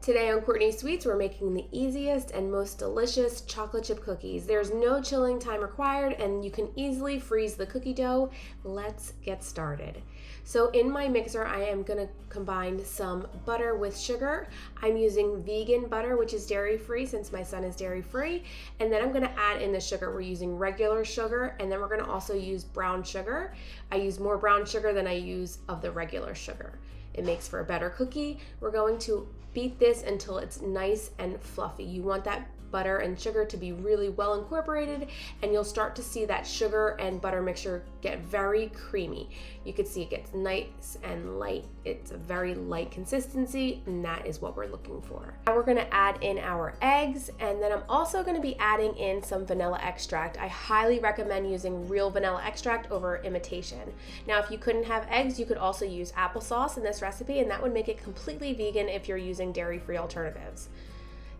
Today on Courtney's Sweets, we're making the easiest and most delicious chocolate chip cookies. There's no chilling time required and you can easily freeze the cookie dough. Let's get started. So in my mixer, I am going to combine some butter with sugar. I'm using vegan butter, which is dairy-free since my son is dairy-free. And then I'm going to add in the sugar. We're using regular sugar, and then we're going to also use brown sugar. I use more brown sugar than I use of the regular sugar. It makes for a better cookie. We're going to beat this until it's nice and fluffy. You want that butter and sugar to be really well incorporated, and you'll start to see that sugar and butter mixture get very creamy. You can see it gets nice and light. It's a very light consistency, and that is what we're looking for. Now we're gonna add in our eggs, and then I'm also gonna be adding in some vanilla extract. I highly recommend using real vanilla extract over imitation. Now, if you couldn't have eggs, you could also use applesauce in this recipe, and that would make it completely vegan if you're using dairy-free alternatives.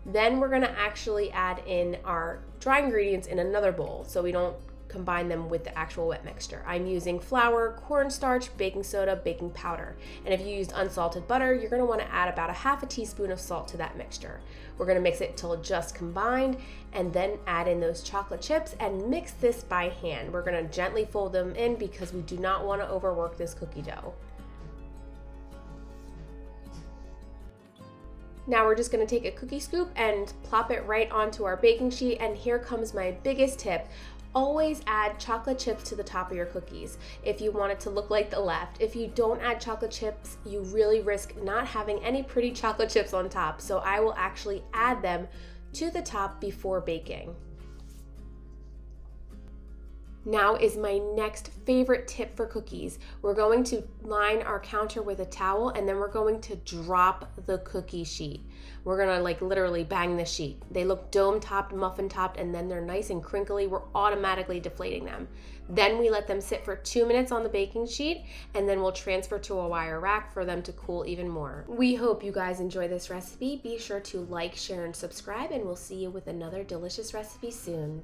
Then we're gonna actually add in our dry ingredients in another bowl so we don't combine them with the actual wet mixture. I'm using flour, cornstarch, baking soda, baking powder. And if you used unsalted butter, you're gonna wanna add about a half a teaspoon of salt to that mixture. We're gonna mix it till just combined and then add in those chocolate chips and mix this by hand. We're gonna gently fold them in because we do not wanna overwork this cookie dough. Now we're just gonna take a cookie scoop and plop it right onto our baking sheet, and here comes my biggest tip. Always add chocolate chips to the top of your cookies if you want it to look like the left. If you don't add chocolate chips, you really risk not having any pretty chocolate chips on top, so I will actually add them to the top before baking. Now is my next favorite tip for cookies. We're going to line our counter with a towel, and then we're going to drop the cookie sheet. We're gonna literally bang the sheet. They look dome topped, muffin topped, and then they're nice and crinkly. We're automatically deflating them. Then we let them sit for 2 minutes on the baking sheet, and then we'll transfer to a wire rack for them to cool even more. We hope you guys enjoy this recipe. Be sure to like, share, and subscribe, and we'll see you with another delicious recipe soon.